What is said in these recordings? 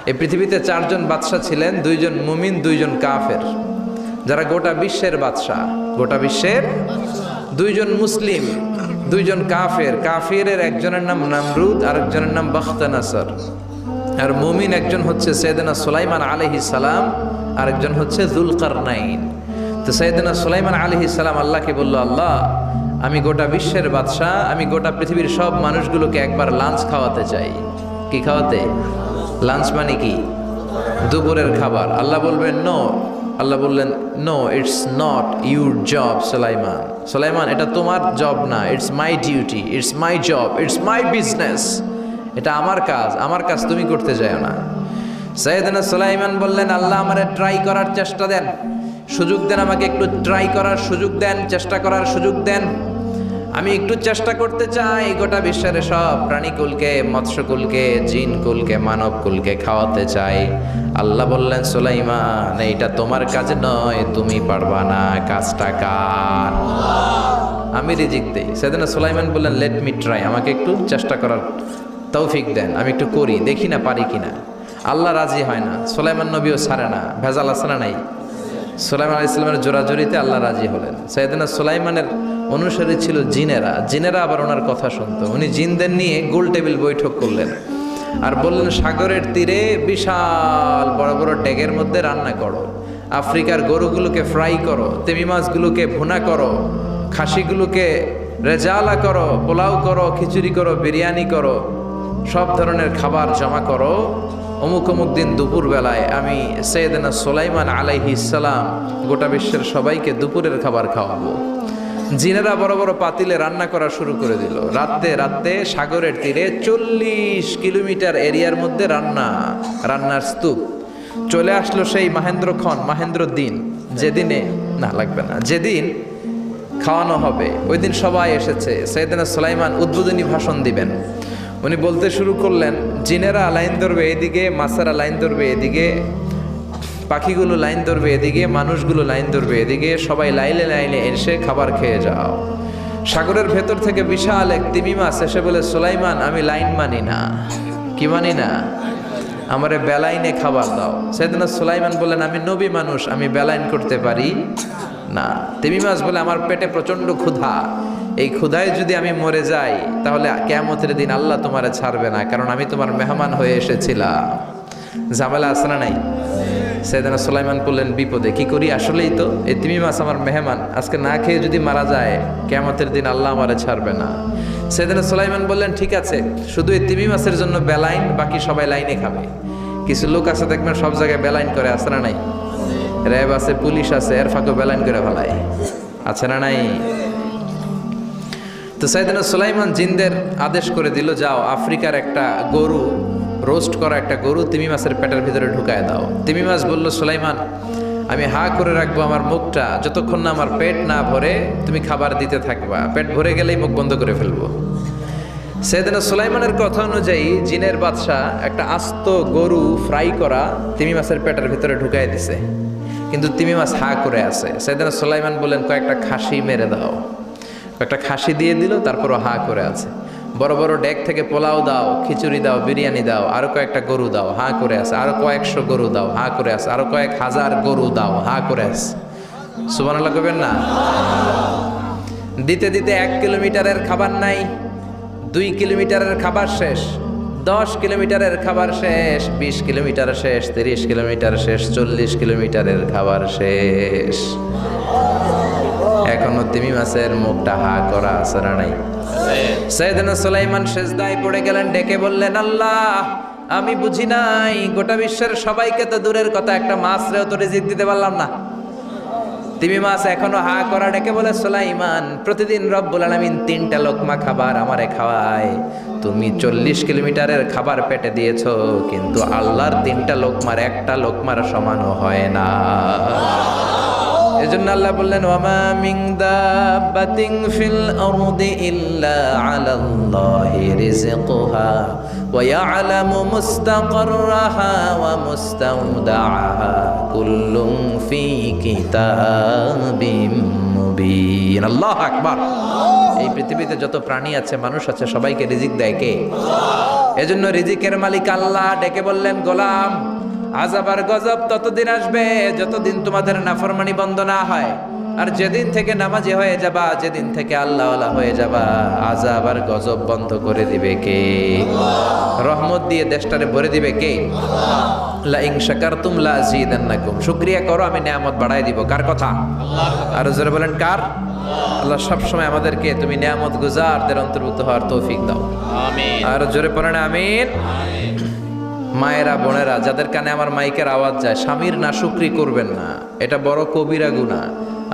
এই পৃথিবীতে 4 জন বাদশা ছিলেন, 2 জন মুমিন, 2 জন কাফের, যারা গোটা বিশ্বের বাদশা। গোটা বিশ্বের 2 জন মুসলিম, 2 জন কাফের। কাফিরের একজনের নাম নামরুদ, আরেকজনের নাম বাখতানাসর। আর মুমিন একজন হচ্ছে সাইয়েদনা সুলাইমান আলাইহিস সালাম, আরেকজন হচ্ছে যুলকারনাইন। তো সাইয়েদনা সুলাইমান আলাইহিস সালাম আল্লাহকে বলল, আল্লাহ আমি গোটা বিশ্বের বাদশা, আমি গোটা পৃথিবীর সব মানুষগুলোকে একবার লাঞ্চ খাওয়াতে চাই। কি খাওয়াতে? লাঞ্চ মানে কি? দুপুরের খাবার। আল্লাহ বলবেন নো। আল্লাহ বললেন no, it's not your job Sulaiman. Sulaiman, এটা তোমার জব না, it's my duty, it's my job, it's my business. এটা আমার কাজ, আমার কাজ তুমি করতে যাও না। সাইয়েদনা সুলাইমান বললেন, আল্লাহ আমারে ট্রাই করার চেষ্টা দেন, সুযোগ দেন, আমাকে একটু ট্রাই করার সুযোগ দেন, চেষ্টা করার সুযোগ দেন। আমি একটু চেষ্টা করতে চাই গোটা বিশ্বের সব প্রাণীকুলকে, মৎস্যকুলকে, জিনকুলকে, মানবকুলকে খাওয়াতে চাই। আল্লাহ বললেন, সুলাইমান এইটা তোমার কাজ নয়, তুমি পারবা না, কাজটা কার? আমি রিজিক দেই। সাইয়েদনা সুলাইমান বললেন, লেট মি ট্রাই, আমাকে একটু চেষ্টা করার তৌফিক দেন, আমি একটু করি, দেখি না পারি কিনা। আল্লাহ রাজি হয় না, সুলাইমান নবীও ছাড়ে না, ভেজাল আছে না নাই? সুলাইমান আলাইহিস সালামের জোরাজুরিতে আল্লাহ রাজি হলেন। সাইয়েদনা সুলাইমানের অনুসারী ছিল জিনেরা। জিনেরা আবার ওনার কথা শুনতো। উনি জিনদের নিয়ে গোল টেবিল বৈঠক করলেন আর বললেন, সাগরের তীরে বিশাল বড় বড় ডেগের মধ্যে রান্না করো, আফ্রিকার গরুগুলোকে ফ্রাই করো, তিমি মাছগুলোকে ভুনা করো, খাসিগুলোকে রেজালা করো, পোলাও করো, খিচুড়ি করো, বিরিয়ানি করো, সব ধরনের খাবার জমা করো। অমুক অমুক দিন দুপুর বেলায় আমি সাইয়েদনা সুলাইমান আলাইহিস সালাম গোটা বিশ্বের সবাইকে দুপুরের খাবার খাওয়াবো। জিনেরা বড় বড় পাতিলে রান্না করা শুরু করে দিল। রাতে রাতে সাগরের তীরে 40 কিলোমিটার এরিয়ার মধ্যে রান্নার স্তূপ। চলে আসলো সেই মাহেন্দ্র দিন, যেদিনে না লাগবে না, যেদিন খাওয়ানো হবে ওই দিন সবাই এসেছে। সাইয়েদনা সুলাইমান উদ্বোধনী ভাষণ দিবেন। উনি বলতে শুরু করলেন, জিনেরা লাইন ধরবে এদিকে, মাছেরা লাইন ধরবে এদিকে, পাখিগুলো লাইন ধরবে এদিকে, মানুষগুলো লাইন ধরবে এদিকে, সবাই লাইনে লাইনে এসে খাবার খেয়ে যাও। সাগরের ভেতর থেকে বিশাল এক তিমি মাছ এসে বলে, সুলাইমান আমি লাইন মানি না। কি মানি না? আমারে বেলাইনে খাবার দাও। সাইয়েদনা সুলাইমান বললেন, আমি নবী মানুষ, আমি বেলাইন করতে পারি না। তিমি মাছ বলে, আমার পেটে প্রচন্ড ক্ষুধা, এই ক্ষুধায় যদি আমি মরে যাই তাহলে কিয়ামতের দিন আল্লাহ তোমারে ছাড়বে না, কারণ আমি তোমার মেহমান হয়ে এসেছিলাম। ঝামেলা আছে না নাই? সাইয়েদনা সুলাইমান বললেন, বিপদে কি করি? আসলেই তো এই তিমি মাছ আমার মেহমান, আজকে না খেয়ে যদি মারা যায় কিয়ামতের দিন আল্লাহ আমারে ছাড়বে না। সাইয়েদনা সুলাইমান বললেন, ঠিক আছে, শুধু এই তিমি মাছের জন্য বেলাইন, বাকি সবাই লাইনে খাবে। কিছু লোক আছে দেখবেন সব জায়গায় বেলাইন করে, আছে না নাই? র্যাব আছে, পুলিশ আছে, এর ফাঁকেও বেলাইন করে ফেলায়, আছে না নাই? তো সাইয়েদনা সুলাইমান জিনদের আদেশ করে দিল, যাও আফ্রিকার একটা গরু, রোস্ট করা একটা গরু তিমি মাছের পেটের ভিতরে ঢুকায় দাও। তিমি মাছ বলল, সুলাইমান আমি হা করে রাখবো আমার মুখটা, যতক্ষণ না আমার পেট না ভরে তুমি খাবার দিতে থাকবা, পেট ভরে গেলেই মুখ বন্ধ করে ফেলবো। সাইয়েদনা সুলাইমানের কথা অনুযায়ী জিনের বাদশা একটা আস্ত গরু ফ্রাই করা তিমি মাছের পেটের ভিতরে ঢুকায় দিছে, কিন্তু তিমি মাছ হা করে আছে। সাইয়েদনা সুলাইমান বললেন, কয়েকটা খাসি মেরে দাও। একটা খাসি দিয়ে দিল, তারপরও হা করে আছে। বড় বড় ডেক থেকে পোলাও দাও, খিচুড়ি দাও, বিরিয়ানি দাও, আরো কয়েকটা গরু দাও, হা করে আছে। আরো কয়েকশো গরু দাও, হা করে আছে। আরো কয়েক হাজার গরু দাও, হা করে আছে। সুবহানাল্লাহ কইবেন না? দিতে দিতে 1 কিলোমিটারের খাবার নাই, 2 কিলোমিটারের খাবার শেষ, 10 কিলোমিটারের খাবার শেষ, 20 কিলোমিটার শেষ, 30 কিলোমিটার শেষ, 40 কিলোমিটারের খাবার শেষ। এখনো তিমি মাছের মুখটা হা করা আছে না নাই? সাইয়েদনা সুলাইমান সেজদায় পড়ে গেলেন, ডেকে বললেন, আল্লাহ আমি বুঝি নাই, গোটা বিশ্বের সবাইকে তো দূরের কথা, একটা মাছরেও তো রিজিক দিতে পারলাম না। তিমি মাছ এখনো হা করা, ডেকে বলে, সুলাইমান প্রতিদিন রব্বুল আলামিন 3টা লোকমা খাবার আমারে খাওয়ায়, তুমি 40 কিলোমিটারের খাবার পেটে দিয়েছো, কিন্তু আল্লাহর 3টা লোকমার একটা লোকমার সমানও হয় না। এজন্য আল্লাহ বললেন, ওয়ামা মিন দাব্বাতিন ফিল আরদি ইল্লা আলাল্লাহি রিজকুহা ওয়া ইয়ালামু মুস্তাকাররাহা ওয়া মুস্তাওদাআহা কুল্লুন ফি কিতাবিম মুবিন। আল্লাহু আকবার। এই পৃথিবীতে যত প্রাণী আছে, মানুষ আছে, সবাইকে রিজিক দেয় কে? এজন্য রিজিকের মালিক আল্লাহ ডেকে বললেন, গোলাম আযাব আর গজব ততদিন আসবে যতদিন তোমাদের নাফরমানি বন্ধ না হয়। আর যেদিন থেকে নামাজি হয়ে যাবা, যেদিন থেকে আল্লাহওয়ালা হয়ে যাবা, আযাব আর গজব বন্ধ করে দিবে কে? রহমত দিয়ে দেশটারে ভরে দিবে কে? লা ইন শাকারতুম লা আযীদান্নাকুম। শুকরিয়া করো, আমি নিয়ামত বাড়াই দিব। কার কথা? আর জোরে বলেন কার? আল্লাহ সবসময় আমাদেরকে তুমি নিয়ামত গুজারদের অন্তর্ভুক্ত হওয়ার তৌফিক দাও, আমিন। আর জোরে পড়েন আমিন। মায়েরা, বোনেরা, যাদের কানে আমার মাইকের আওয়াজ যায়, স্বামীর নাশুকরি করবেন না, এটা বড় কবিরা গুনাহ।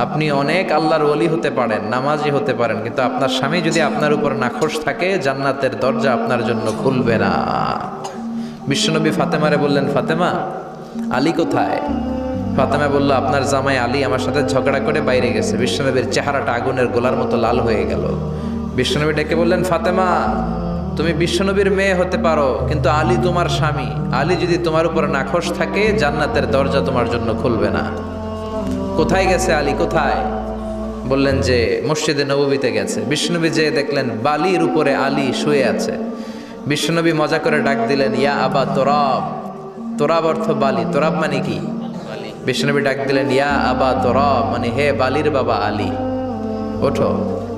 আপনি অনেক আল্লাহর ওলি হতে পারেন, নামাজি হতে পারেন, কিন্তু আপনার স্বামী যদি আপনার উপর নাখোশ থাকে, জান্নাতের দরজা আপনার জন্য খুলবে না। বিশ্বনবী ফাতেমারে বললেন, ফাতেমা আলী কোথায়? ফাতেমা বলল, আপনার জামাই আলী আমার সাথে ঝগড়া করে বাইরে গেছে। বিশ্বনবীর চেহারাটা আগুনের গোলার মতো লাল হয়ে গেল। বিশ্বনবী ডেকে বললেন, ফাতেমা তুমি বিশ্বনবীর মেয়ে হতে পারো, কিন্তু আলী তোমার স্বামী। আলী যদি তোমার উপর নাখোশ থাকে, জান্নাতের দরজা তোমার জন্য খুলবে না। কোথায় গেছে আলী, কোথায়? বললেন যে মসজিদে নববীতে গেছে। বিশ্বনবী যে দেখলেন বালির উপরে আলী শুয়ে আছে। বিশ্বনবী মজা করে ডাক দিলেন, ইয়া আবা তোরাব। তোরাব অর্থ বালি, তোরাব মানে কি? বিশ্বনবী ডাক দিলেন, ইয়া আবা তোরাব, মানে হে বালির বাবা আলী, ওঠো।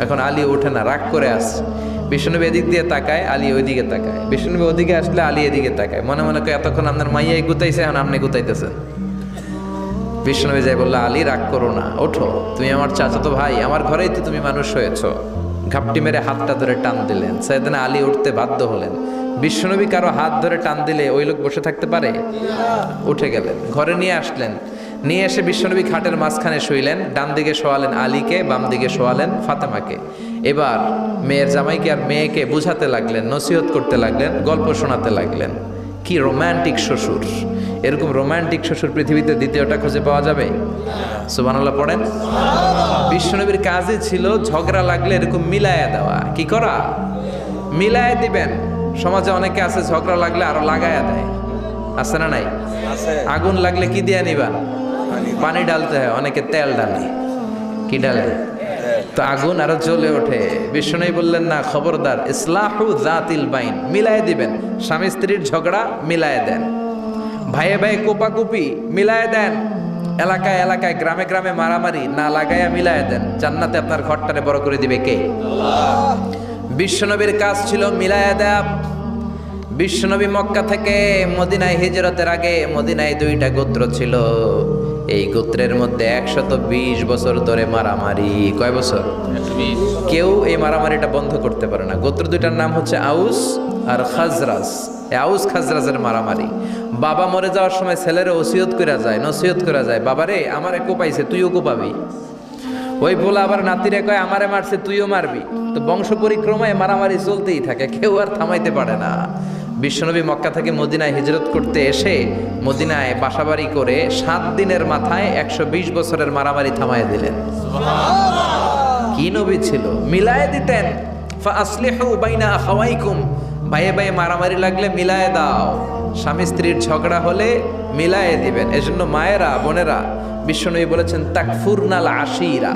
এখন আলী ওঠে না, রাগ করে আসছে। বিশ্বনবী এদিক দিয়ে তাকায়, আলী ওইদিকে তাকায়। বিশ্বনবী ওদিকে আসলে আলী এদিকে তাকায়। মনে মনে করে এতক্ষণ আপনার মাইয়াই গুতাইছে, এখন আপনি গুতাইতেছেন। বিশ্বনবী যাই বললো, আলী রাগ করো না, ওঠো, তুমি আমার চাচাতো ভাই, আমার ঘরেই তো তুমি মানুষ হয়েছো। ঘাপটি মেরে হাতটা ধরে টান দিলেন। সাইয়েদনা আলী উঠতে বাধ্য হলেন। বিশ্বনবী কারো হাত ধরে টান দিলে ওই লোক বসে থাকতে পারে? উঠে গেলেন, ঘরে নিয়ে আসলেন। নিয়ে এসে বিশ্বনবী খাটের মাঝখানে শুইলেন। ডান দিকে শোয়ালেন আলীকে, বাম দিকে শোয়ালেন ফাতেমাকে। এবার মেয়ের জামাইকে আর মেয়েকে বুঝাতে লাগলেন, নসিহত করতে লাগলেন, গল্প শোনাতে লাগলেন। কি রোমান্টিক শ্বশুর! এরকম রোমান্টিক শ্বশুর পৃথিবীতে দ্বিতীয়টা খুঁজে পাওয়া যাবে? সুবহানাল্লাহ পড়েন। বিশ্বনবীর কাজই ছিল ঝগড়া লাগলে এরকম মিলায়া দেওয়া। কি করা? মিলায়া দিবেন। সমাজে অনেকে আছে ঝগড়া লাগলে আরো লাগায়া দেয়, আছে না নাই? আগুন লাগলে কি দিয়ে নিবা? পানি ডালতে হয়, অনেকে তেল ডালে। কি ডালে? তো আগুন আরো জ্বলে ওঠে। বিশ্বনবী বললেন, না, খবরদার, ইসলাহু যাতিল বাইন, মিলায় দিবেন। স্বামী স্ত্রীর ঝগড়া মিলায় দেন, ভাইয়ে ভাইয়ে কোপাকুপি মিলায় দেন, এলাকায় এলাকায় গ্রামে গ্রামে মারামারি না লাগাইয়া মিলায় দেন। জান্নাতে আপনার ঘরটারে বড় করে দিবে কে? বিশ্বনবীর কাজ ছিল মিলায় দেয়া। বিশ্বনবী মক্কা থেকে মদিনায় হিজরতের আগে মদিনায় 2টা গোত্র ছিল। এই গোত্রের মধ্যে 120 বছর ধরে মারামারি। কয় বছর? কেউ এই মারামারিটা বন্ধ করতে পারে না। গোত্র 2টার নাম হচ্ছে আউস আর খাজরাজ। আউস খাজরাজের মারামারি। বাবা মরে যাওয়ার সময় ছেলেরা ওসিয়ত করে যায়, নসিহত করে যায়, বাবারে আমারে কোপাইছে, তুইও কোপাবি। ওই বলে আবার নাতিরে কয়, আমারে মারছে, তুইও মারবি। তো বংশ পরিক্রমায় মারামারি চলতেই থাকে, কেউ আর থামাইতে পারে না। বিশ্বনবী মক্কা থেকে মদিনায় হিজরত করতে এসে মদিনায় বাসাবাড়ি করে 7 দিনের মাথায় 120 বছরের মারামারি থামায় দিলেন। কি নবী ছিল! মিলায় দিতেন। ফাসলিহু বাইনা আখাওয়াইকুম, ভাইয়ে ভাইয়ে মারামারি লাগলে মিলায় দাও। স্বামী স্ত্রীর ঝগড়া হলে মিলায়ে দিবেন। এজন্য মায়েরা, বোনেরা, বিশ্বনবী বলেছেন, তাকফুরনাল আশিরা,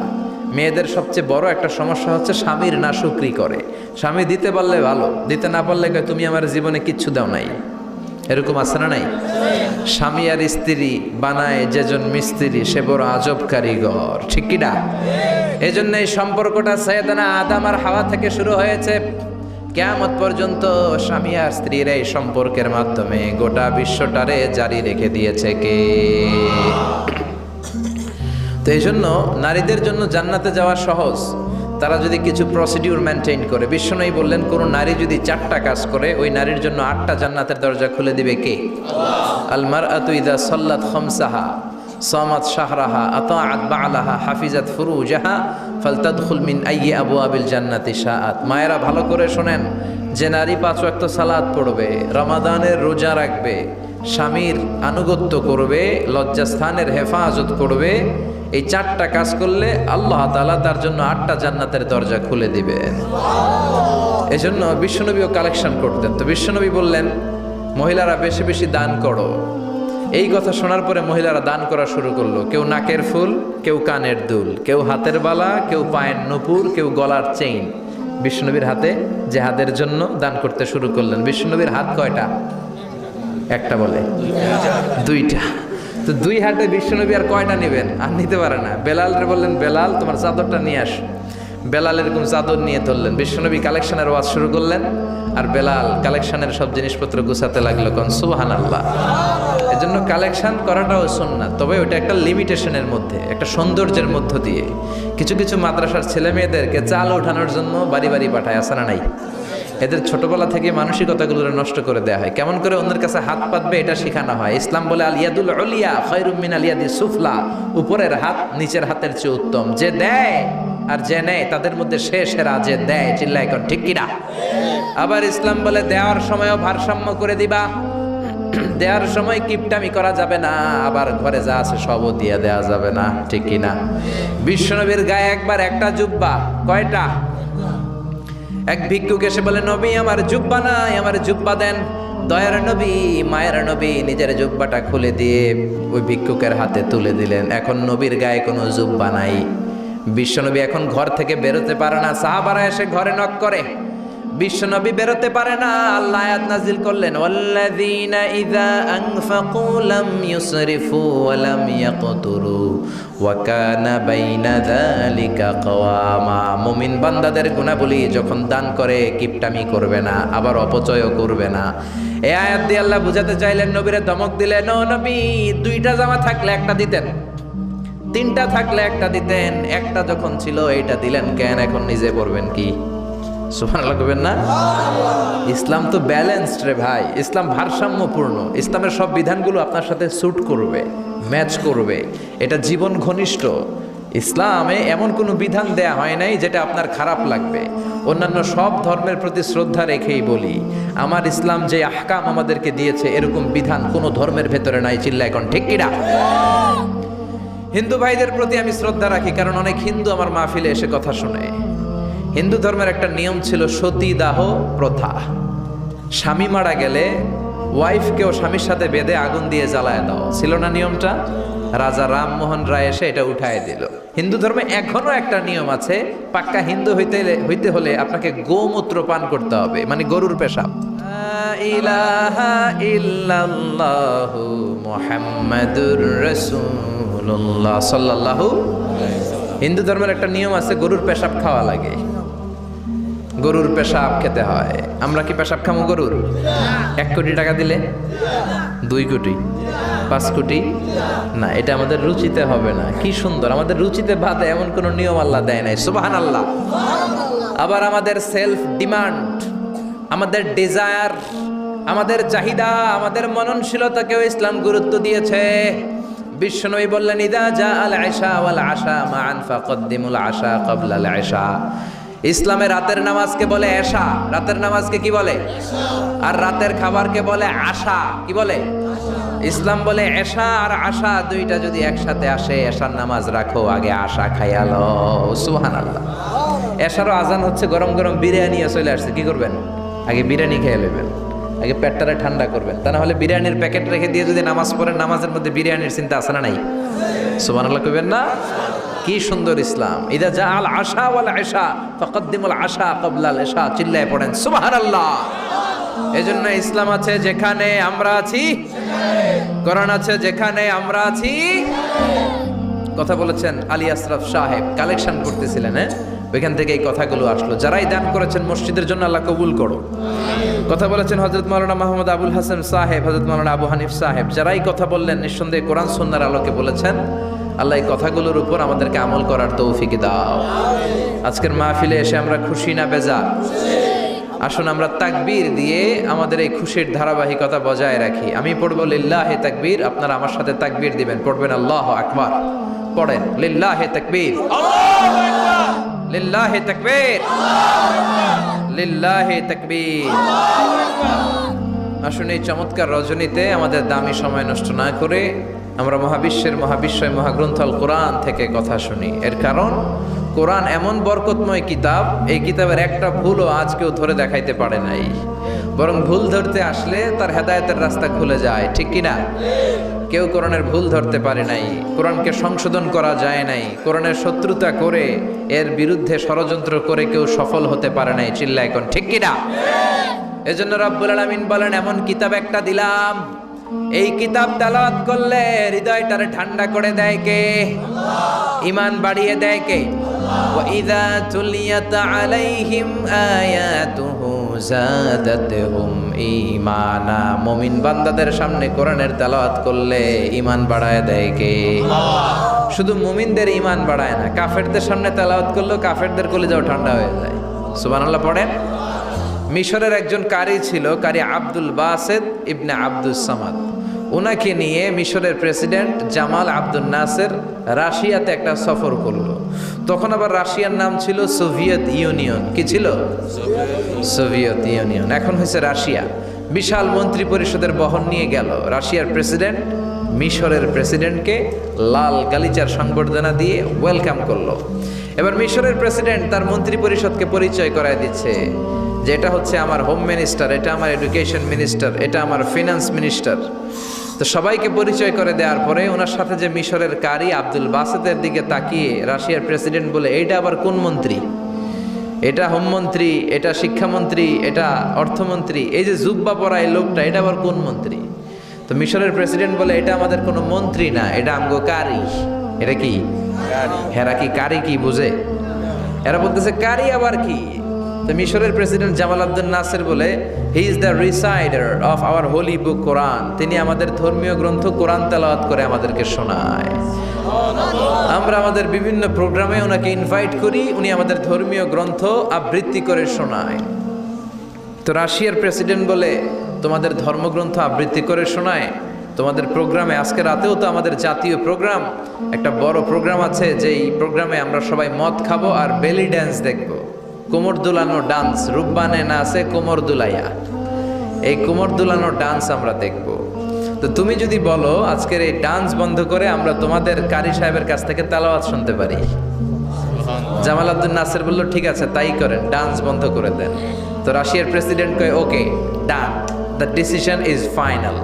মেয়েদের সবচেয়ে বড় একটা সমস্যা হচ্ছে স্বামীর নাশুকরি করে। স্বামী দিতে পারলে ভালো, দিতে না পারলে কয় তুমি আমার জীবনে কিচ্ছু দাও নাই। এরকম আছে না নাই? স্বামী আর স্ত্রী বানায় যেজন মিস্ত্রি, সে বড় আজব কারিগর। ঠিক কি না? এই জন্য এই সম্পর্কটা সাইয়েদনা আদম আর হাওয়া থেকে শুরু হয়েছে। কিয়ামত পর্যন্ত স্বামী আর স্ত্রীর এই সম্পর্কের মাধ্যমে গোটা বিশ্বটারে জারি রেখে দিয়েছে কে? তো এই জন্য নারীদের জন্য জান্নাতে যাওয়া সহজ, তারা যদি কিছু প্রসিডিউর মেনটেন করে। বিশ্বনবী বললেন, কোন নারী যদি 4টা কাজ করে, ওই নারীর জন্য 8টা জান্নাতের দরজা খুলে দিবে কে? আল মারআতু ইযা সাল্লাত খামসাহা সামাত শাহরাহা আতাআত বা'লাহা হাফিজাত ফুরুজাহা ফালতাদখুল মিন আইয়ি আবওয়াবিল জান্নাতি শাআত। মায়েরা ভালো করে শোনেন, যে নারী 5 ওয়াক্ত সালাত পড়বে, রমাদানের রোজা রাখবে, স্বামীর আনুগত্য করবে, লজ্জাস্থানের হেফাজত করবে, এই 4টা কাজ করলে আল্লাহ তাআলা তার জন্য 8টা জান্নাতের দরজা খুলে দিবেন। এজন্য বিশ্বনবীও কালেকশন করতেন। তো বিশ্বনবী বললেন, মহিলারা বেশি বেশি দান করো। এই কথা শোনার পরে মহিলারা দান করা শুরু করলো। কেউ নাকের ফুল, কেউ কানের দুল, কেউ হাতের বালা, কেউ পায়ের নুপুর, কেউ গলার চেইন, বিশ্বনবীর হাতে জেহাদের জন্য দান করতে শুরু করলেন। বিশ্বনবীর হাত কয়টা? একটা বলে দুইটা। তো দুই হাতে বিশ্বনবী আর কয়টা নেবেন? আর নিতে পারে না। বেলালরে বললেন, বেলাল তোমার চাদরটা নিয়ে আস। বেলাল এরকম চাদর নিয়ে ধরলেন। বিশ্বনবী কালেকশনের ওয়াজ শুরু করলেন, আর বেলাল কালেকশনের সব জিনিসপত্র গুছাতে লাগলো। কোন সুবহানাল্লাহ। এজন্য কালেকশন করাটাও সুন্নাত, তবে ওটা একটা লিমিটেশনের মধ্যে, একটা সৌন্দর্যের মধ্য দিয়ে। কিছু কিছু মাদ্রাসার ছেলে মেয়েদেরকে চাল ওঠানোর জন্য বাড়ি বাড়ি পাঠায়, আসে না নাই? এদের ছোটবেলা থেকে মানসিকতাগুলো নষ্ট করে দেওয়া হয়। কেমন করে অন্যের কাছে হাত পাতবে এটা শেখানো হয়। ইসলাম বলে আল ইয়াদুল উলিয়া খায়রুম মিনাল ইয়াদিস সুফলা, উপরের হাত নিচের হাতের চেয়ে উত্তম। যে দেয় আর যে নেয় তাদের মধ্যে সেরা যে দেয়। চিল্লায় কোন ঠিক কিনা? আবার ইসলাম বলে দেওয়ার সময়ও ভারসাম্য করে দিবা, দেওয়ার সময় কিপটামি করা যাবে না, আবার ঘরে যা আছে সবও দিয়ে দেওয়া যাবে না, ঠিক কিনা? বিশ্বনবীর গায়ে একবার একটা জুব্বা, কয়টা? এক ভিক্ষুক এসে বলে, নবী আমার জুব্বা নাই, আমার জুব্বা দেন। দয়ার নবী, মায়ের নবী নিজের জুব্বাটা খুলে দিয়ে ওই ভিক্ষুকের হাতে তুলে দিলেন। এখন নবীর গায়ে কোনো জুব্বা নাই। বিশ্বনবী এখন ঘর থেকে বেরোতে পারে না। সাহাবারা এসে ঘরে নক করে, বিশ্বনবী বেরোতে পারে না। আল্লাহ আয়াত নাজিল করলেন, ওয়াল্লাযীনা ইযা আনফাকু লাম ইউসরিফু ওয়া লাম ইয়াকতুরু ওয়া কানা বাইনা যালিকা কওয়ামা। মুমিন বান্দাদের গুণাবলী, যখন দান করে কিপটামি করবে না, আবার অপচয়ও করবে না। এই আয়াত দিয়ে আল্লাহ বুঝাতে চাইলেন, নবীরে ধমক দিলেন, ও নবী, দুইটা জামা থাকলে একটা দিতেন, তিনটা থাকলে একটা দিতেন, একটা যখন ছিল এইটা দিলেন কেন? এখন নিজে পড়বেন কি? সুবহানাল্লাহ কইবেন না? ইসলাম তো ব্যালেন্সড রে ভাই, ইসলাম ভারসাম্যপূর্ণ। ইসলামের সব বিধানগুলো আপনার সাথে স্যুট করবে, ম্যাচ করবে, এটা জীবন ঘনিষ্ঠ। ইসলামে এমন কোনো বিধান দেয়া হয় নাই যেটা আপনার খারাপ লাগবে। অন্যান্য সব ধর্মের প্রতি শ্রদ্ধা রেখেই বলি, আমার ইসলাম যে আহকাম আমাদেরকে দিয়েছে এরকম বিধান কোনো ধর্মের ভেতরে নাই। চিল্লা এখন ঠিক কিনা? হিন্দু ভাইদের প্রতি আমি শ্রদ্ধা রাখি, কারণ অনেক হিন্দু আমার মাহফিলে এসে কথা শুনে। হিন্দু ধর্মের একটা নিয়ম ছিল সতীদাহ প্রথা। স্বামী মারা গেলে ওয়াইফকেও স্বামীর সাথে বেঁধে আগুন দিয়ে জ্বালায় দাও, ছিল না নিয়মটা? রাজা রামমোহন রায় এসে এটা উঠায় দিল। হিন্দু ধর্মে এখনো একটা নিয়ম আছে, পাক্কা হিন্দু হইতে হলে আপনাকে গোমূত্র পান করতে হবে, মানে গরুর পেশাব। ইলাহা ইল্লাল্লাহু মুহাম্মাদুর রাসূলুল্লাহ সাল্লাল্লাহু। হিন্দু ধর্মের একটা নিয়ম আছে, গরুর পেশাব খাওয়া লাগে, গরুর পেশাব খেতে হয়। আমরা কি পেশাব খামো গরুর? 1 কোটি টাকা দিলে? 2 কোটি? 5 কোটি? না, এটা আমাদের রুচিতে হবে না। কি সুন্দর, আমাদের রুচিতে বাদে এমন কোন নিয়ম আল্লাহ দেয় নাই। সুবহানাল্লাহ। আবার আমাদের সেলফ ডিমান্ড, আমাদের ডিজায়ার, আমাদের চাহিদা, আমাদের মননশীলতাকেও ইসলাম গুরুত্ব দিয়েছে। বিশ্বনবী বললেন, ইদা জা আল আশা ওয়াল আশা মান ফাকদ্দিমুল আশা ক্বাবলা আল আশা। ইসলামে রাতের নামাজকে বলে এশা, রাতের নামাজকে কি বলে? আর রাতের খাবারকে বলে আশা, কি বলে? ইসলাম বলে এশা আর আশা দুইটা যদি একসাথে আসে, এশার নামাজ রাখো, আগে আশা খাইয়া লও। সুবহানাল্লাহ। এশারও আজান হচ্ছে, গরম গরম বিরিয়ানি চলে আসছে, কি করবেন? আগে বিরিয়ানি খেয়ে নেবেন, আগে পেটটারে ঠান্ডা করবেন। তা না হলে বিরিয়ানির প্যাকেট রেখে দিয়ে যদি নামাজ পড়েন, নামাজের মধ্যে বিরিয়ানির চিন্তা আছে না নাই? সুবহানাল্লাহ কইবেন না? কি সুন্দর ইসলাম। ইদা জা আল আশা ওয়াল আশা ফাকদ্দিমুল আশা ক্বাবলা আল আশা। চিল্লায় পড়েন সুবহানাল্লাহ। এজন্য ইসলাম আছে যেখানে আমরা আছি, কোরআন আছে যেখানে আমরা আছি। কথা বলেছেন আলী আশরাফ সাহেব, কালেকশন করতেছিলেন, হ্যাঁ, ওইখান থেকে এই কথাগুলো আসলো। যারাই দান করেছেন মসজিদের জন্য আল্লাহ কবুল করো। কথা বলেছেন হযরত মাওলানা মাহমুদ আবুল হাসান সাহেব, হযরত মাওলানা আবু হানিফ সাহেব, যারাই কথা বললেন নিঃসন্দেহে কোরআন সুন্নাহর আলোকে বলেছেন। আল্লাহ এই কথাগুলোর উপর আমাদেরকে আমল করার তৌফিক দাও। আজকের মাহফিলে এসে আমরা খুশি না বেজার? আসুন আমরা তাকবীর দিয়ে আমাদের এই খুশির ধারাবাহিকতা বজায় রাখি। আমি পড়বো লিল্লাহি তাকবীর, আপনারা আমার সাথে তাকবীর দিবেন। পড়বেন আল্লাহু আকবার। পড়েন লিল্লাহি তাকবীর, লিল্লাহি তাকবীর, লিল্লাহি তাকবীর। আসুন এই চমৎকার রজনীতে আমাদের দামি সময় নষ্ট না করে আমরা মহাবিশ্বয় মহাগ্রন্থ আল কোরআন থেকে কথা শুনি। এর কারণ কোরআন এমন বরকতময় কিতাব, এই কিতাবের একটা ভুলও আজ কেউ ধরে দেখাইতে পারে নাই। বরং ভুল ধরতে আসলে তার হেদায়েতের রাস্তা খুলে যায়, ঠিক কিনা? কেউ কোরআনের ভুল ধরতে পারে নাই, কোরআনকে সংশোধন করা যায় নাই, কোরআনের শত্রুতা করে এর বিরুদ্ধে ষড়যন্ত্র করে কেউ সফল হতে পারে নাই। চিল্লা এখন, ঠিক কিনা? এজন্য রব্বুল আলামিন বলেন, এমন কিতাব একটা দিলাম, এই কিতাব তেলাওয়াত করলে হৃদয়টারে ঠান্ডা করে দেয় কে? ঈমান বাড়িয়ে দেয় কে? ওয়া ইযা তুলিয়াত আলাইহিম আয়াতুহু যাদাতহুম ঈমানা। মুমিন বান্দাদের সামনে কোরআনের তেলাওয়াত করলে ঈমান বাড়ায় দেয় কে? শুধু মুমিনদের ঈমান বাড়ায় না, কাফেরদের সামনে তেলাওয়াত করলেও কাফেরদের কলিজাও ঠান্ডা হয়ে যায়। সুবহানাল্লাহ পড়েন। মিশরের একজন কারি ছিল, কারি আব্দুল বাসেত ইবনে আব্দুস সামাদ। ওনাকে নিয়ে মিশরের প্রেসিডেন্ট জামাল আব্দুল নাসের রাশিয়াতে একটা সফর করলো। তখন আবার রাশিয়ার নাম ছিল সোভিয়েত ইউনিয়ন। কি ছিল? সোভিয়েত ইউনিয়ন, এখন হয়েছে রাশিয়া। বিশাল মন্ত্রী পরিষদের বহন নিয়ে গেল। রাশিয়ার প্রেসিডেন্ট মিশরের প্রেসিডেন্টকে লাল গালিচার সংবর্ধনা দিয়ে ওয়েলকাম করলো। এবার মিশরের প্রেসিডেন্ট তার মন্ত্রী পরিষদকে পরিচয় করায় দিচ্ছে যে এটা হচ্ছে আমার হোম মিনিস্টার, এটা আমার এডুকেশন মিনিস্টার, এটা আমার ফিনান্স মিনিস্টার। তো সবাইকে পরিচয় করে দেওয়ার পরে ওনার সাথে যে মিশরের কারি আব্দুল বাসেতের দিকে তাকিয়ে রাশিয়ার প্রেসিডেন্ট বলে, এইটা আবার কোন মন্ত্রী? এটা হোমমন্ত্রী, এটা শিক্ষামন্ত্রী, এটা অর্থমন্ত্রী, এই যে জুব্বা পরা এই লোকটা, এটা আবার কোন মন্ত্রী? তো মিশরের প্রেসিডেন্ট বলে, এটা আমাদের কোনো মন্ত্রী না, এটা আমগো কারি। এটা কি? হেরা কি কারি কি বুঝে? এরা বলতেছে কারি আবার কি? তো মিশরের প্রেসিডেন্ট জামাল আব্দুল নাসের বলে, he is the reciter of our holy book Quran. তিনি আমাদের ধর্মীয় গ্রন্থ কোরআন তেলাওয়াত করে আমাদেরকে শোনায়। আমরা আমাদের বিভিন্ন প্রোগ্রামে ওনাকে ইনভাইট করি, উনি আমাদের ধর্মীয় গ্রন্থ আবৃত্তি করে শোনায়। তো রাশিয়ার প্রেসিডেন্ট বলে, তোমাদের ধর্মগ্রন্থ আবৃত্তি করে শোনায় তোমাদের প্রোগ্রামে? আজকে রাতেও তো আমাদের জাতীয় প্রোগ্রাম, একটা বড় প্রোগ্রাম আছে, যেই প্রোগ্রামে আমরা সবাই মদ খাবো আর বেলি ড্যান্স দেখবো। কোমর দুলানো ডান্স, রূপবানে না আছে কোমর দুলাইয়া, এই কোমর দুলানো ডান্স আমরা দেখব। তো তুমি যদি বলো আজকের এই ডান্স বন্ধ করে আমরা তোমাদের কারি সাহেবের কাছ থেকে তেলাওয়াত শুনতে পারি। জামাল আব্দুল নাসের বলল, ঠিক আছে তাই করেন, ডান্স বন্ধ করে দেন। তো রাশিয়ার প্রেসিডেন্ট কয়, ওকে ডান, দ্য ডিসিশন ইজ ফাইনাল।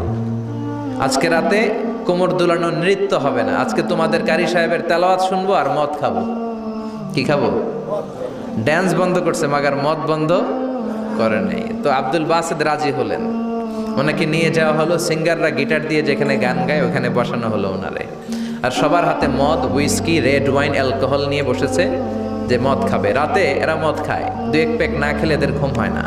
আজকে রাতে কোমর দুলানো নৃত্য হবে না, আজকে তোমাদের কারি সাহেবের তেলাওয়াত শুনবো আর মদ খাবো। কি খাবো? ড্যান্স বন্ধ করছে, মাগার মদ বন্ধ করে নেই। তো আব্দুল বাসেদ রাজি হলেন, ওনাকে নিয়ে যাওয়া হলো। সিঙ্গাররা গিটার দিয়ে যেখানে গান গায় ওখানে বসানো হলো ওনারে। আর সবার হাতে মদ, হুইস্কি, রেড ওয়াইন, অ্যালকোহল নিয়ে বসেছে যে মদ খাবে। রাতে এরা মদ খায়, দু এক প্যাক না খেলে এদের ঘুম হয় না।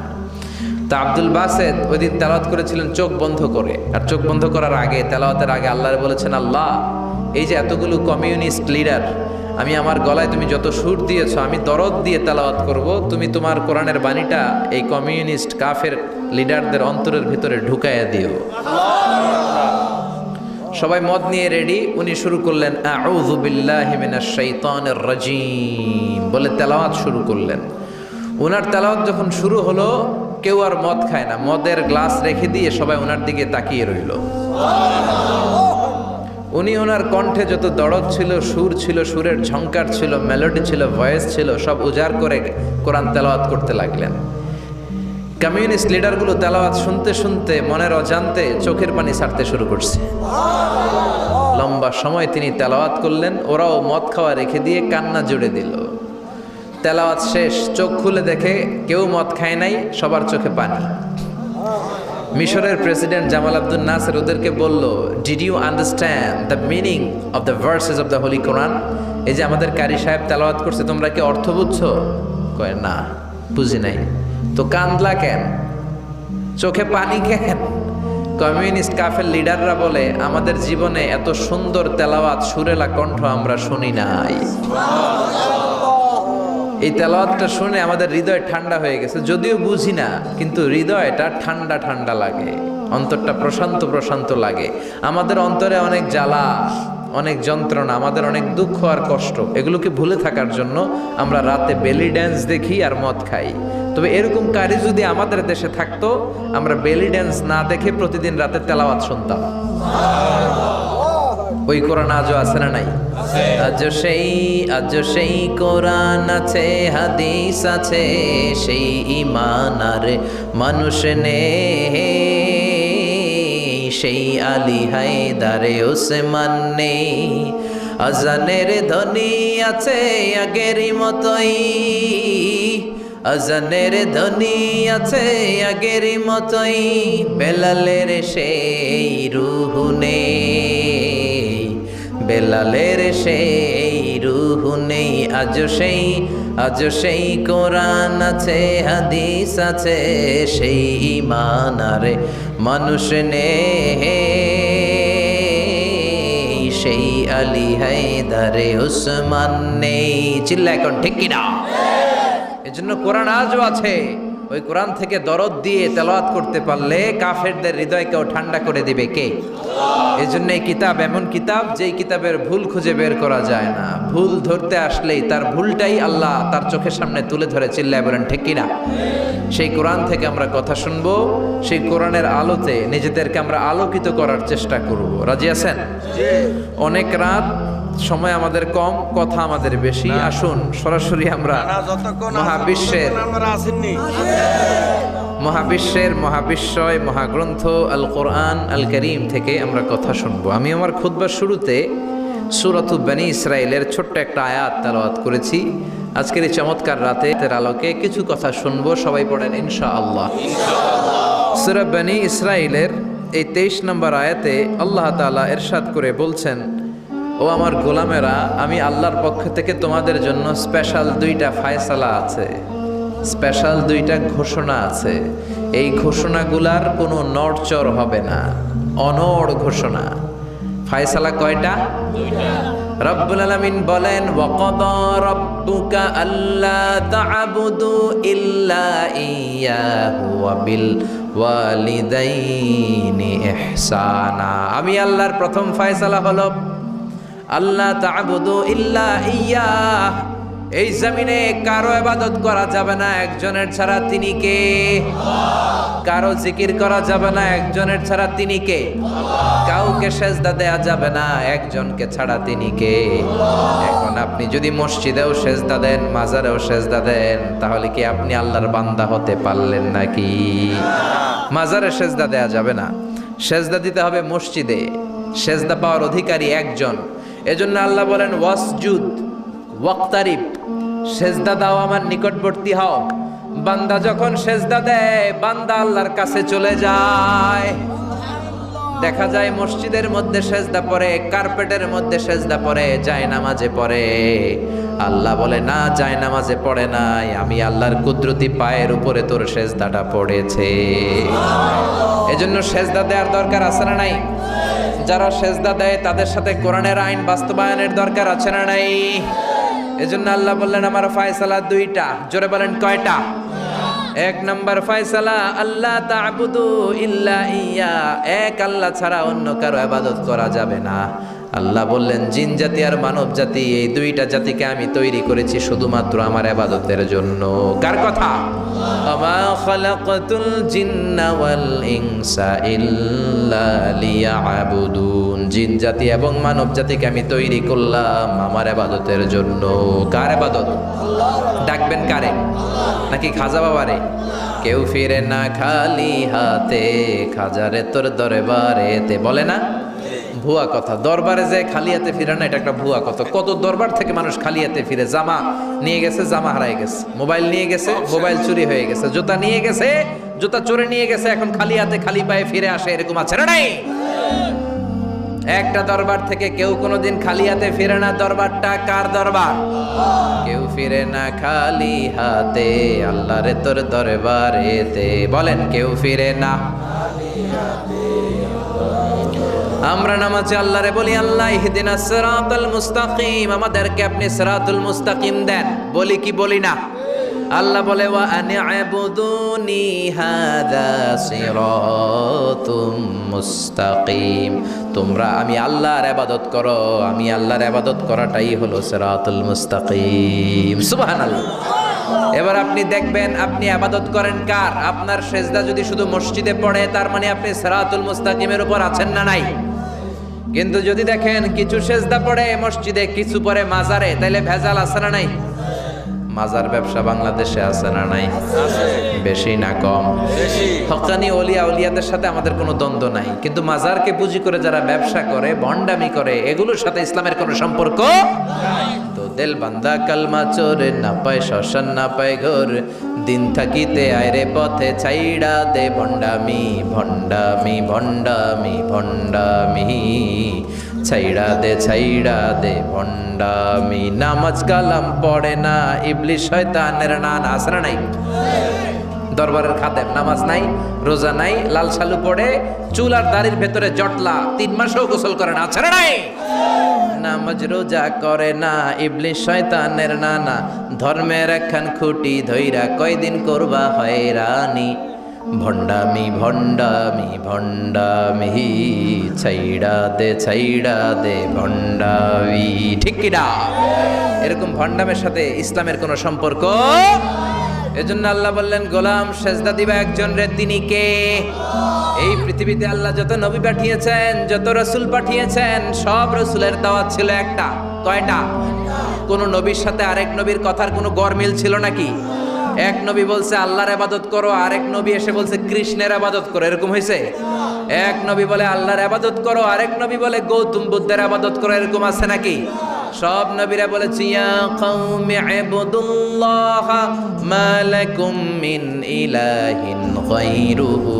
তো আব্দুল বাসেদ ওই দিন তেলাওয়াত করেছিলেন চোখ বন্ধ করে। আর চোখ বন্ধ করার আগে, তেলাওয়াতের আগে আল্লাহর বলেছেন, আল্লাহ এই যে এতগুলো কমিউনিস্ট লিডার, আমি আমার গলায় তুমি যত সুর দিয়েছো, আমি দরদ দিয়ে তেলাওয়াত করব, তুমি তোমার কোরআনের বাণীটা এই কমিউনিস্ট কাফের লিডারদের অন্তরের ভিতরে ঢুকাইয়া দিও। সবাই মদ নিয়ে রেডি। উনি শুরু করলেন আউযু বিল্লাহি মিনাশ শাইতানির রাজিম বলে তেলাওয়াত শুরু করলেন। ওনার তেলাওয়াত যখন শুরু হলো, কেউ আর মদ খায় না, মদের গ্লাস রেখে দিয়ে সবাই ওনার দিকে তাকিয়ে রইল। উনি ওনার কণ্ঠে যত দরদ ছিল, সুর ছিল, সুরের ঝংকার ছিল, মেলোডি ছিল, ভয়েস ছিল, সব উজাড় করে কোরআন তেলাওয়াত করতে লাগলেন। কমিউনিস্ট লিডারগুলো তেলাওয়াত শুনতে শুনতে মনের অজান্তে চোখের পানি ছাড়তে শুরু করছে। লম্বা সময় তিনি তেলাওয়াত করলেন, ওরাও মদ খাওয়া রেখে দিয়ে কান্না জুড়ে দিল। তেলাওয়াত শেষ, চোখ খুলে দেখে কেউ মদ খায় নাই, সবার চোখে পানি। মিশরের প্রেসিডেন্ট জামাল আব্দুল নাসের ওদেরকে বলল, did you understand the meaning of the verses of the holy Quran? এই যে আমাদের কারি সাহেব তেলাওয়াত করছে, তোমরা কি অর্থ বুঝছো? কয় না, বুঝি নাই। তো কান্দলা কেন? চোখে পানি কেন? কমিউনিস্ট কাফের লিডাররা বলে, আমাদের জীবনে এত সুন্দর তেলাওয়াত, সুরেলা কণ্ঠ আমরা শুনি নাই। এই তেলাওয়াতটা শুনে আমাদের হৃদয় ঠান্ডা হয়ে গেছে, যদিও বুঝি না, কিন্তু হৃদয়টা ঠান্ডা ঠান্ডা লাগে, অন্তরটা প্রশান্ত প্রশান্ত লাগে। আমাদের অন্তরে অনেক জ্বালা, অনেক যন্ত্রণা, আমাদের অনেক দুঃখ আর কষ্ট, এগুলোকে ভুলে থাকার জন্য আমরা রাতে বেলি ড্যান্স দেখি আর মদ খাই। তবে এরকম কারি যদি আমাদের দেশে থাকতো, আমরা বেলি ড্যান্স না দেখে প্রতিদিন রাতে তেলাওয়াত শুনতাম। ওই কোরআন আজও আছে না নাই? আজও সেই কোরআন আছে, হাদিস আছে, সেই ঈমান আর মানুষ নেই, সেই আলী হায়দারে ওসমান নেই। আজানের ধ্বনি আছে আগেরই মতোই, আজানের ধ্বনি আছে আগেরই মতোই, বেলালের সেই রূহ নেই, বেলালের সেই রূহ নেই। আজও সেই কোরআন আছে, হাদিস আছে, সেই ঈমান আর মানুষ নেই, সেই আলী হায়দারে ওসমান নেই। চিল্লা এখন ঠিক কিনা? এজন্য কোরআন আজও আছে। ওই কোরআন থেকে দরদ দিয়ে তেলাওয়াত করতে পারলে কাফেরদের হৃদয়কেও ঠান্ডা করে দিবে কে? এজন্য এই কিতাব এমন কিতাব যেই কিতাবের ভুল খুঁজে বের করা যায় না। ভুল ধরতে আসলেই তার ভুলটাই আল্লাহ তার চোখের সামনে তুলে ধরে। চিল্লায় বলেন ঠিক কিনা? সেই কোরআন থেকে আমরা কথা শুনবো, সেই কোরআনের আলোতে নিজেদেরকে আমরা আলোকিত করার চেষ্টা করব। রাজি আছেন? অনেক রাত, সময় আমাদের কম, কথা আমাদের বেশি। আসুন সরাসরি আমরা মহাবিশ্বের মহাবিশ্বয় মহাগ্রন্থ আল কোরআন আল করিম থেকে আমরা কথা শুনবো। আমি আমার খুতবার শুরুতে সূরাতুল বনী ইসরাইলের ছোট্ট একটা আয়াত তেলাওয়াত করেছি। আজকের এই চমৎকার রাতের আলোকে কিছু কথা শুনবো। সবাই পড়েন ইনশাআল্লাহ। সূরা বনী ইসরাইলের এই 23 নম্বর আয়াতে আল্লাহ তাআলা ইরশাদ করে বলছেন, ও আমার গোলামেরা, আমি আল্লাহর পক্ষ থেকে তোমাদের জন্য স্পেশাল 2টা ফায়সালা আছে, স্পেশাল 2টা ঘোষণা আছে। এই ঘোষণাগুলার কোনো নড়চড় হবে না, অনড় ঘোষণা। ফায়সালা কয়টা? 2টা। রব্বুল আলামিন বলেন, ওয়াকাদা রাব্বুকা আল্লা তা'বুদু ইল্লা ইয়্যাহু ওয়া বিল ওয়ালিদাইনি ইহসানা। আমি আল্লাহর প্রথম ফায়সালা হলো আল্লাহ তা'বুদু ইল্লা ইয়্যাহ। এই জমিনে কারো ইবাদত করা যাবে না একজনের ছাড়া, তিনি কে? কারো জিকির করা যাবে না একজনের ছাড়া, তিনি কে? কাউকে সেজদা দেয়া যাবে না একজনকে ছাড়া, তিনি কে? এখন আপনি যদি মসজিদেও সেজদা দেন, মাজারেও সেজদা দেন, তাহলে কি আপনি আল্লাহর বান্দা হতে পারলেন নাকি? মাজারে সেজদা দেয়া যাবে না, সেজদা দিতে হবে মসজিদে। সেজদা পাওয়ার অধিকারী একজন। এজন্য আল্লাহ বলেন, ওয়াসজুদ ওয়াক্তারিব, সেজদা দাও, আমার নিকটবর্তী হও। বান্দা যখন সেজদা দেয়, বান্দা আল্লাহর কাছে চলে যায়। দেখা যায় মসজিদের মধ্যে সেজদা পড়ে, কার্পেটের মধ্যে সেজদা পড়ে, জায়নামাজে পড়ে। আল্লাহ বলে না, জায়নামাজে পড়ে নাই, আমি আল্লাহর কুদরতি পায়ের উপরে তোর সেজদাটা পড়েছে। এজন্য সেজদা দেওয়ার দরকার আছে না নাই? যারা সেজদা দেয় তাদের সাথে কোরআনের আইন বাস্তবায়নের দরকার আছে না নাই? এজন্য আল্লাহ বললেন, আমার ফায়সালা 2টা। জোরে বলেন কয়টা? 1 নম্বর ফায়সালা, আল্লাহ তা'বুদু ইল্লা ইয়্যা, এক আল্লাহ ছাড়া অন্য কারো ইবাদত করা যাবে না। আল্লাহ বললেন, জিন জাতি আর মানব জাতি, এই 2টা জাতিকে আমি তৈরি করেছি শুধুমাত্র আমার ইবাদতের জন্য। কার কথা? আমা খালাকাতুল জিন্না ওয়াল ইনসা ইল্লা লিয়াবুদুন। জিন জাতি এবং মানব জাতিকে আমি তৈরি করলাম আমার ইবাদতের জন্য। কার ইবাদত? ডাকবেন কারে? নাকি খাজা বাবারে? কেউ ফিরে না খালি হাতে, খাজারে তোর দরবারেতে, বলে না? ভুয়া কথা। দরবারে যায় খালি হাতে ফিরে না, এটা একটা ভুয়া কথা। কত দরবার থেকে মানুষ খালি হাতে ফিরে। জামা নিয়ে গেছে, জামা হারাই গেছে। মোবাইল নিয়ে গেছে, মোবাইল চুরি হয়ে গেছে। জুতা নিয়ে গেছে, জুতা চোরে নিয়ে গেছে, এখন খালি হাতে খালি পায়ে ফিরে আসে। এরকম আছে না নাই? একটা দরবার থেকে কেউ কোনোদিন খালি হাতে ফিরে না। দরবারটা কার দরবার? কেউ ফিরে না খালি হাতে, আল্লাহরে তোর দরবারেতে। বলেন, কেউ ফিরে না। আমরা নামাজে আল্লাহরে বলি, আল্লাহ ইহদিনাস সিরাতাল মুস্তাকিম, আমাদেরকে আপনি সিরাতুল মুস্তাকিম দেন। বলি কি বলি না? আল্লাহ বলে, ওয়া আনি'বুদুনি হাযা সিরাতুম মুস্তাকিম, তোমরা আমি আল্লাহর ইবাদত করো, আমি আল্লাহর ইবাদত করাটাই হলো সিরাতুল মুস্তাকিম। সুবহানাল্লাহ। এবার আপনি দেখবেন আপনি ইবাদত করেন কার? আপনার সেজদা যদি শুধু মসজিদে পড়ে, তার মানে আপনি সিরাতুল মুস্তাকিমের উপর আছেন না নাই? কিন্তু যদি দেখেন কিছু সেজদা পড়ে মসজিদে, কিছু পড়ে মাজারে, তাইলে ভেজাল আছে না নাই? মাজার ব্যবসা বাংলাদেশে আছে না নাই? বেশি না কম? হক্কানি ওলিয়া উলিয়াদের সাথে আমাদের কোনো দ্বন্দ্ব নাই, কিন্তু মাজারকে পুঁজি করে যারা ব্যবসা করে, ভণ্ডামি করে, এগুলোর সাথে ইসলামের কোনো সম্পর্ক তো দেল বান্দা কালমা চোরে, না পায় শ্মশান না পায় ঘর, দিন থাকিতে আয়রে পথে ছাইড়া দে ভণ্ডামি ভণ্ডামি ভণ্ডামি ভণ্ডামি, ছাইড়া দে ভণ্ডামি। নামাজ কালাম পড়ে না ইবলিশ শয়তানের নানা, আছে না নাই? দরবারের খাদেম নামাজ নাই, রোজা নাই, লাল শালু পড়ে, চুল আর দাড়ির ভেতরে জটলা, 3 মাসেও গোসল করে না, আছে না নাই? নামাজ রোজা করে না ইবলিশ শয়তানের নানা, ধর্মের একখান খুঁটি ধইরা কয়দিন করবা হয়রানি, ভণ্ডামি ভণ্ডামি ভণ্ডামি, ছাইড়া দে ভণ্ডামি। ঠিক কিনা? এরকম ভণ্ডামের সাথে ইসলামের কোনো সম্পর্ক। এজন্য আল্লাহ বললেন, গোলাম সেজদা দিবা একজন রে, তিনি কে? এই পৃথিবীতে আল্লাহ যত নবী পাঠিয়েছেন, যত রাসূল পাঠিয়েছেন, সব রাসূলের দাওয়াত ছিল একটা। কয়টা? কোন নবীর সাথে আরেক নবীর কথার কোনো গরমিল ছিল নাকি? এক নবী বলছে আল্লাহর ইবাদত করো, আরেক নবী এসে বলছে কৃষ্ণের ইবাদত করো, এরকম হয়েছে? এক নবী বলে আল্লাহর ইবাদত করো, আরেক নবী বলে গৌতম বুদ্ধের ইবাদত করো, এরকম আছে নাকি? সব নবীরা বলেছে ইয়া কওমি ইবুদুল্লাহ মা লাকুম মিন ইলাহিন গায়রুহু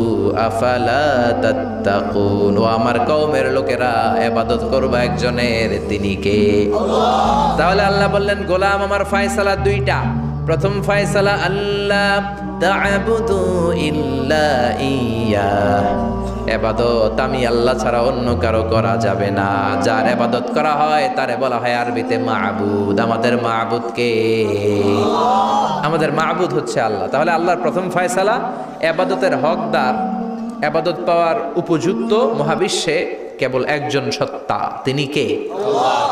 আফালা তাত্তাকুন। ও আমার কওমের লোকেরা, ইবাদত করবা একজনের, তিনি কে? তাহলে আল্লাহ বললেন, গোলাম আমার ফয়সালা দুইটা। প্রথম ফয়সালা, আল্লাহ তা'বুদু ইল্লা ইয়া, ইবাদত আমি আল্লাহ ছাড়া অন্য কারো করা যাবে না। যার ইবাদত করা হয় তারে বলা হয় আরবিতে মাবুদ। আমাদের মাবুদ কে? আমাদের মাবুদ হচ্ছে আল্লাহ। তাহলে আল্লাহর প্রথম ফয়সালা, ইবাদতের হকদার, ইবাদত পাওয়ার উপযুক্ত মহাবিশ্বে কেবল একজন সত্তা, তিনি কে? আল্লাহ।